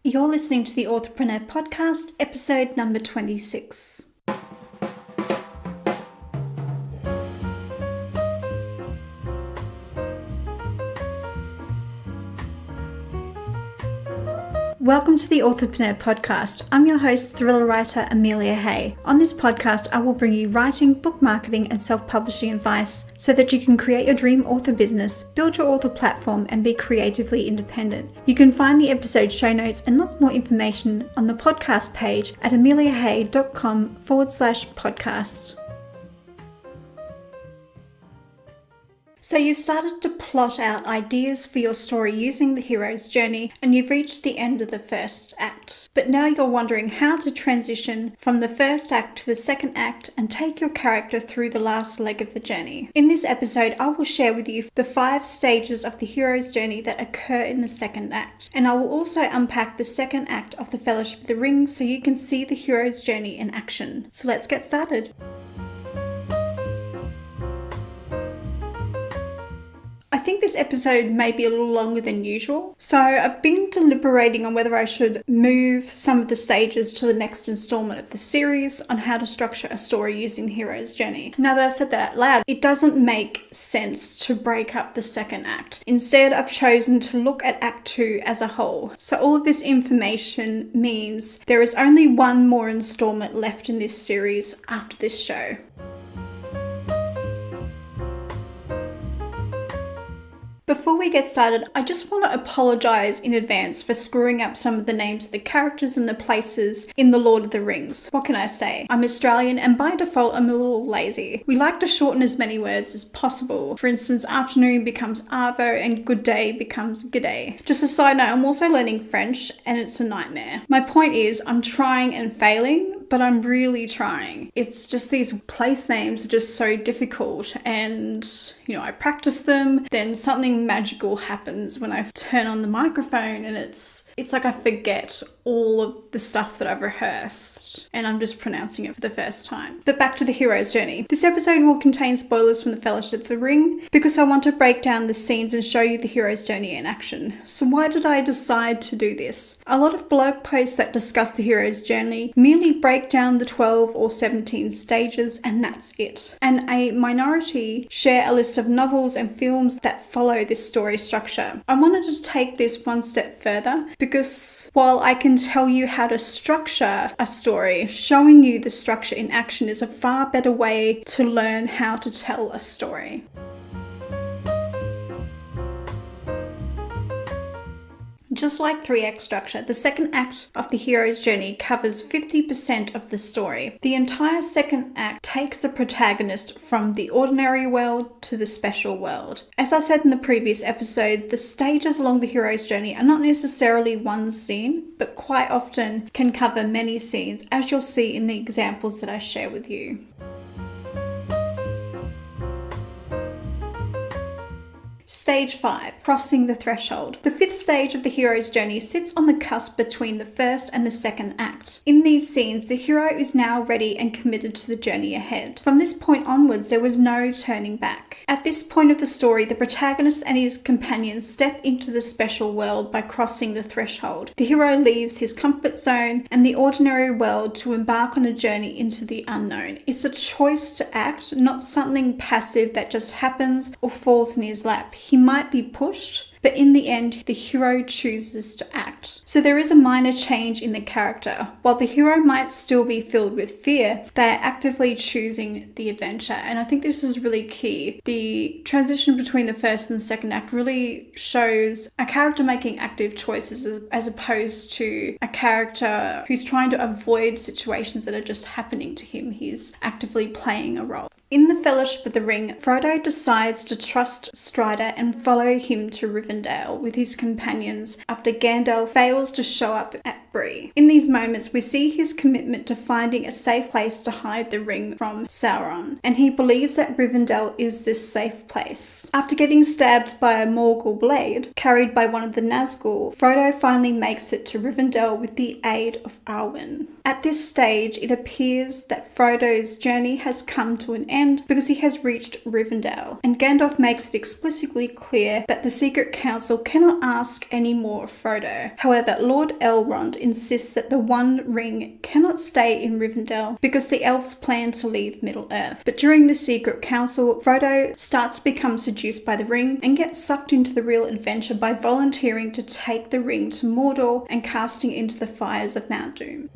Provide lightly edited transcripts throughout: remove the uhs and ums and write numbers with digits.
You're listening to the Authorpreneur podcast, episode number 26. Welcome to the Authorpreneur podcast. I'm your host, thriller writer Amelia Hay. On this podcast, I will bring you writing, book marketing, and self-publishing advice so that you can create your dream author business, build your author platform, and be creatively independent. You can find the episode show notes and lots more information on the podcast page at ameliahay.com/podcast. So you've started to plot out ideas for your story using the hero's journey, and you've reached the end of the first act. But now you're wondering how to transition from the first act to the second act and take your character through the last leg of the journey. In this episode, I will share with you the 5 stages of the hero's journey that occur in the second act. And I will also unpack the second act of the Fellowship of the Ring so you can see the hero's journey in action. So let's get started. I think this episode may be a little longer than usual, so I've been deliberating on whether I should move some of the stages to the next installment of the series on how to structure a story using the hero's journey. Now that I've said that out loud, it doesn't make sense to break up the second act. Instead, I've chosen to look at Act 2 as a whole. So all of this information means there is only one more installment left in this series after this show. Before we get started, I just want to apologise in advance for screwing up some of the names of the characters and the places in The Lord of the Rings. What can I say? I'm Australian and by default I'm a little lazy. We like to shorten as many words as possible. For instance, afternoon becomes arvo and good day becomes g'day. Just a side note, I'm also learning French and it's a nightmare. My point is, I'm trying and failing, but I'm really trying. It's just these place names are just so difficult, and I practice them, then something magical happens when I turn on the microphone and it's like I forget all of the stuff that I've rehearsed and I'm just pronouncing it for the first time. But back to the hero's journey. This episode will contain spoilers from the Fellowship of the Ring because I want to break down the scenes and show you the hero's journey in action. So why did I decide to do this? A lot of blog posts that discuss the hero's journey merely break down the 12 or 17 stages and that's it. And a minority share a list of novels and films that follow this story structure. I wanted to take this one step further because while I can tell you how to structure a story, showing you the structure in action is a far better way to learn how to tell a story. Just like 3-act structure, the second act of the hero's journey covers 50% of the story. The entire second act takes the protagonist from the ordinary world to the special world. As I said in the previous episode, the stages along the hero's journey are not necessarily one scene, but quite often can cover many scenes, as you'll see in the examples that I share with you. Stage 5, crossing the threshold. The 5th stage of the hero's journey sits on the cusp between the first and the second act. In these scenes, the hero is now ready and committed to the journey ahead. From this point onwards, there was no turning back. At this point of the story, the protagonist and his companions step into the special world by crossing the threshold. The hero leaves his comfort zone and the ordinary world to embark on a journey into the unknown. It's a choice to act, not something passive that just happens or falls in his lap. He might be pushed, but in the end, the hero chooses to act. So there is a minor change in the character. While the hero might still be filled with fear, they are actively choosing the adventure. And I think this is really key. The transition between the first and the second act really shows a character making active choices as opposed to a character who's trying to avoid situations that are just happening to him. He's actively playing a role. In the Fellowship of the Ring, Frodo decides to trust Strider and follow him to Rivendell with his companions after Gandalf fails to show up at Bree. In these moments, we see his commitment to finding a safe place to hide the ring from Sauron, and he believes that Rivendell is this safe place. After getting stabbed by a Morgul blade carried by one of the Nazgul, Frodo finally makes it to Rivendell with the aid of Arwen. At this stage, it appears that Frodo's journey has come to an end because he has reached Rivendell, and Gandalf makes it explicitly clear that the Secret Council cannot ask any more of Frodo. However, Lord Elrond insists that the One Ring cannot stay in Rivendell because the elves plan to leave Middle-earth. But during the Secret Council, Frodo starts to become seduced by the ring and gets sucked into the real adventure by volunteering to take the ring to Mordor and casting it into the fires of Mount Doom.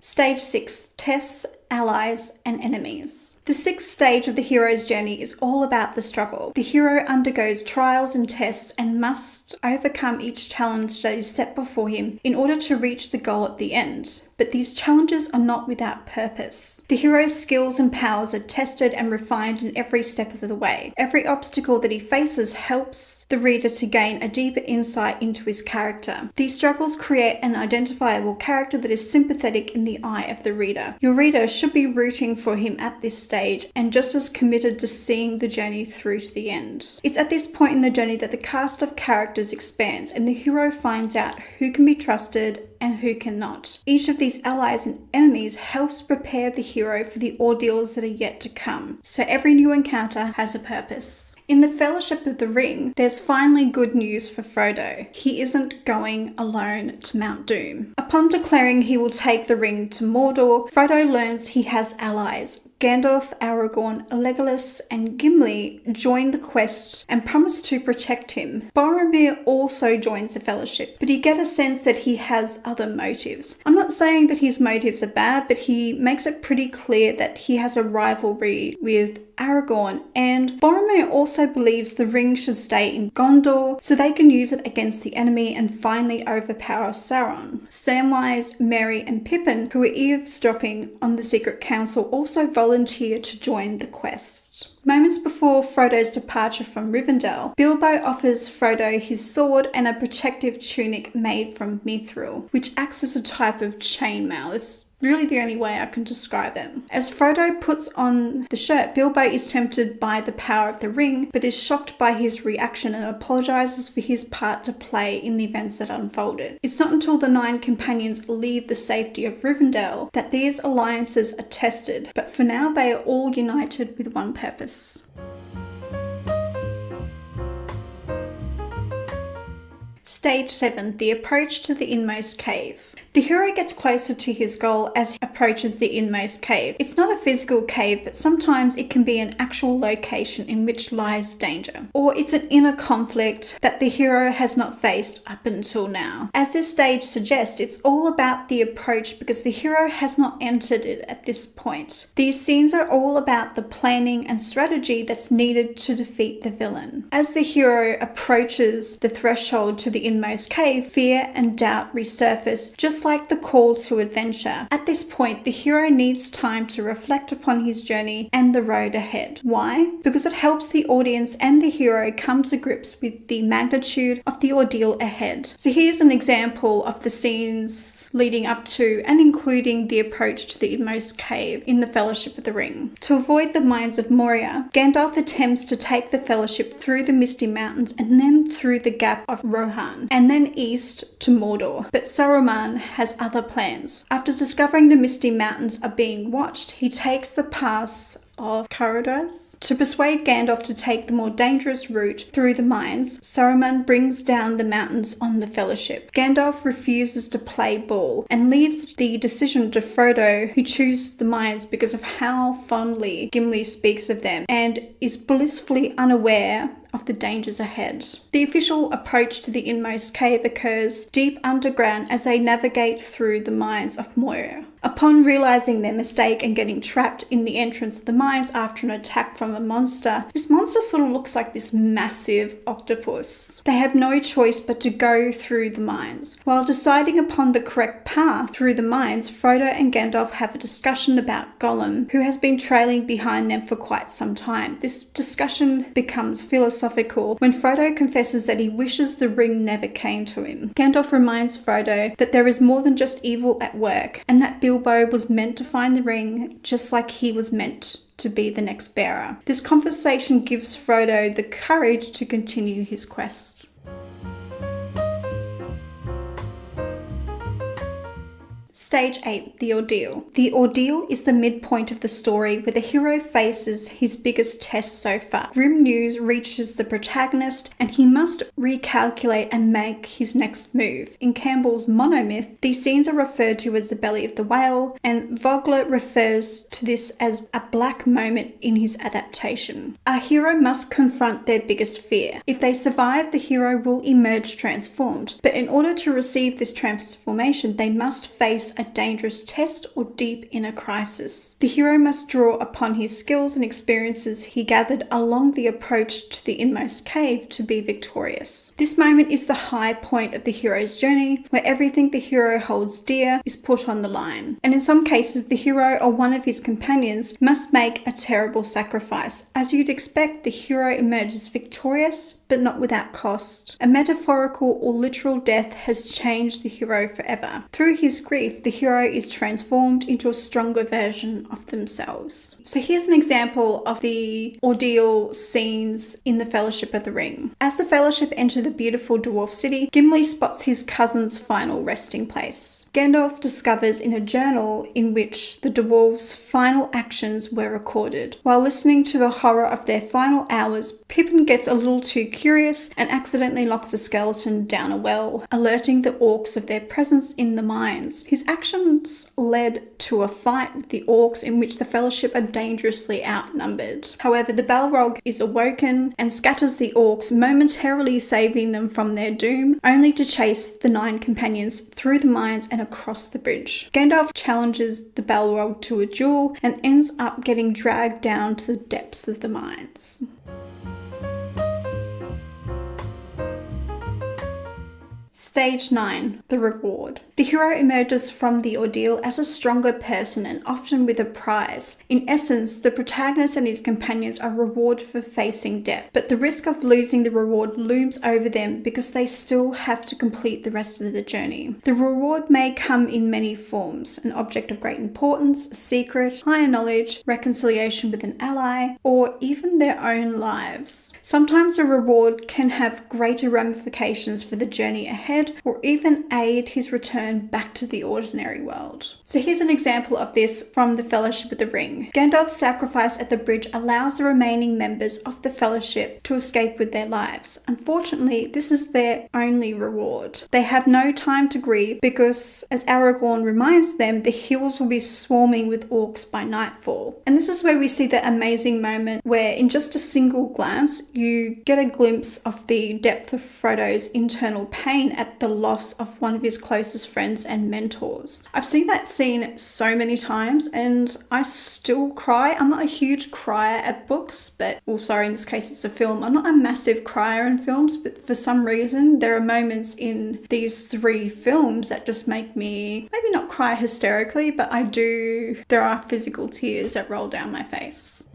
Stage 6. Tests, Allies, and Enemies. The sixth stage of the hero's journey is all about the struggle. The hero undergoes trials and tests and must overcome each challenge that is set before him in order to reach the goal at the end. But these challenges are not without purpose. The hero's skills and powers are tested and refined in every step of the way. Every obstacle that he faces helps the reader to gain a deeper insight into his character. These struggles create an identifiable character that is sympathetic in the eye of the reader. Your reader should be rooting for him at this stage and just as committed to seeing the journey through to the end. It's at this point in the journey that the cast of characters expands and the hero finds out who can be trusted and who cannot. Each of these allies and enemies helps prepare the hero for the ordeals that are yet to come, so every new encounter has a purpose. In the Fellowship of the Ring, there's finally good news for Frodo. He isn't going alone to Mount Doom. Upon declaring he will take the ring to Mordor, Frodo learns he has allies. Gandalf, Aragorn, Legolas, and Gimli join the quest and promise to protect him. Boromir also joins the Fellowship, but you get a sense that he has other motives. I'm not saying that his motives are bad, but he makes it pretty clear that he has a rivalry with Aragorn, and Boromir also believes the ring should stay in Gondor so they can use it against the enemy and finally overpower Sauron. Samwise, Merry, and Pippin, who are eavesdropping on the Secret Council, also volunteer to join the quest. Moments before Frodo's departure from Rivendell, Bilbo offers Frodo his sword and a protective tunic made from mithril, which acts as a type of chainmail. It's really the only way I can describe it. As Frodo puts on the shirt, Bilbo is tempted by the power of the ring, but is shocked by his reaction and apologizes for his part to play in the events that unfolded. It's not until the 9 companions leave the safety of Rivendell that these alliances are tested, but for now they are all united with one purpose. Stage 7. The Approach to the Inmost Cave. The hero gets closer to his goal as he approaches the inmost cave. It's not a physical cave, but sometimes it can be an actual location in which lies danger. Or it's an inner conflict that the hero has not faced up until now. As this stage suggests, it's all about the approach because the hero has not entered it at this point. These scenes are all about the planning and strategy that's needed to defeat the villain. As the hero approaches the threshold to the inmost cave, fear and doubt resurface, just like the call to adventure. At this point, the hero needs time to reflect upon his journey and the road ahead. Why? Because it helps the audience and the hero come to grips with the magnitude of the ordeal ahead. So here's an example of the scenes leading up to and including the approach to the inmost cave in the Fellowship of the Ring. To avoid the mines of Moria, Gandalf attempts to take the Fellowship through the Misty Mountains and then through the Gap of Rohan, and then east to Mordor. But Saruman has other plans. After discovering the Misty Mountains are being watched, he takes the pass of Caradhras to persuade Gandalf to take the more dangerous route through the mines. Saruman brings down the mountains on the Fellowship. Gandalf refuses to play ball and leaves the decision to Frodo, who chooses the mines because of how fondly Gimli speaks of them and is blissfully unaware of the dangers ahead. The official approach to the inmost cave occurs deep underground as they navigate through the mines of Moria. Upon realizing their mistake and getting trapped in the entrance of the mines after an attack from a monster, this monster sort of looks like this massive octopus. They have no choice but to go through the mines. While deciding upon the correct path through the mines, Frodo and Gandalf have a discussion about Gollum, who has been trailing behind them for quite some time. This discussion becomes philosophical when Frodo confesses that he wishes the ring never came to him. Gandalf reminds Frodo that there is more than just evil at work, and that Bilbo was meant to find the ring just like he was meant to be the next bearer. This conversation gives Frodo the courage to continue his quest. Stage 8, The Ordeal. The Ordeal is the midpoint of the story where the hero faces his biggest test so far. Grim news reaches the protagonist and he must recalculate and make his next move. In Campbell's monomyth, these scenes are referred to as the belly of the whale, and Vogler refers to this as a black moment in his adaptation. Our hero must confront their biggest fear. If they survive, the hero will emerge transformed, but in order to receive this transformation, they must face a dangerous test or deep inner crisis. The hero must draw upon his skills and experiences he gathered along the approach to the inmost cave to be victorious. This moment is the high point of the hero's journey, where everything the hero holds dear is put on the line. And in some cases, the hero or one of his companions must make a terrible sacrifice. As you'd expect, the hero emerges victorious, but not without cost. A metaphorical or literal death has changed the hero forever. Through his grief, the hero is transformed into a stronger version of themselves. So here's an example of the ordeal scenes in the Fellowship of the Ring. As the Fellowship enter the beautiful dwarf city, Gimli spots his cousin's final resting place. Gandalf discovers in a journal in which the dwarves' final actions were recorded. While listening to the horror of their final hours, Pippin gets a little too curious and accidentally locks a skeleton down a well, alerting the orcs of their presence in the mines. His actions led to a fight with the orcs in which the Fellowship are dangerously outnumbered. However, the Balrog is awoken and scatters the orcs, momentarily saving them from their doom, only to chase the 9 companions through the mines and across the bridge. Gandalf challenges the Balrog to a duel and ends up getting dragged down to the depths of the mines. Stage 9, The Reward. The hero emerges from the ordeal as a stronger person and often with a prize. In essence, the protagonist and his companions are rewarded for facing death, but the risk of losing the reward looms over them because they still have to complete the rest of the journey. The reward may come in many forms: an object of great importance, a secret, higher knowledge, reconciliation with an ally, or even their own lives. Sometimes the reward can have greater ramifications for the journey ahead, or even aid his return back to the ordinary world. So here's an example of this from the Fellowship of the Ring. Gandalf's sacrifice at the bridge allows the remaining members of the Fellowship to escape with their lives. Unfortunately, this is their only reward. They have no time to grieve because, as Aragorn reminds them, the hills will be swarming with orcs by nightfall. And this is where we see the amazing moment where, in just a single glance, you get a glimpse of the depth of Frodo's internal pain at the loss of one of his closest friends and mentors. I've seen that scene so many times and I still cry. I'm not a huge crier at books, but, well, sorry, in this case it's a film. I'm not a massive crier in films, but for some reason there are moments in these 3 films that just make me maybe not cry hysterically, but there are physical tears that roll down my face.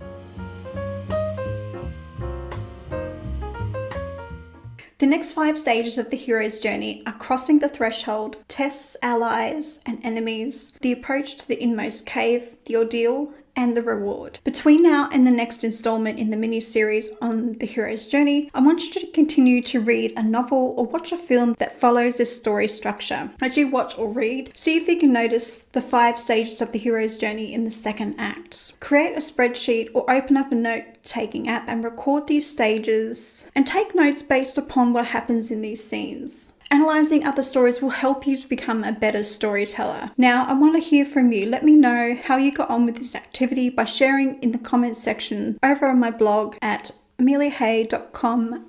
The next 5 stages of the hero's journey are crossing the threshold, tests, allies and enemies, the approach to the inmost cave, the ordeal, and the reward. Between now and the next installment in the mini-series on the hero's journey, I want you to continue to read a novel or watch a film that follows this story structure. As you watch or read, see if you can notice the 5 stages of the hero's journey in the second act. Create a spreadsheet or open up a note-taking app and record these stages and take notes based upon what happens in these scenes. Analysing other stories will help you to become a better storyteller. Now, I want to hear from you. Let me know how you got on with this activity by sharing in the comments section over on my blog at ameliahay.com/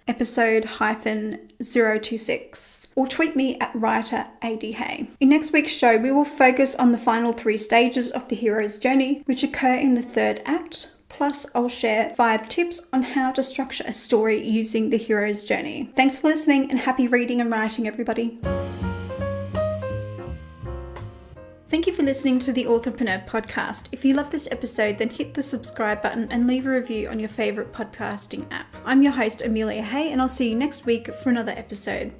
episode-026, or tweet me at writeradhay. In next week's show, we will focus on the final 3 stages of the hero's journey, which occur in the 3rd act. Plus, I'll share 5 tips on how to structure a story using the hero's journey. Thanks for listening and happy reading and writing, everybody. Thank you for listening to the Authorpreneur podcast. If you love this episode, then hit the subscribe button and leave a review on your favourite podcasting app. I'm your host, Amelia Hay, and I'll see you next week for another episode.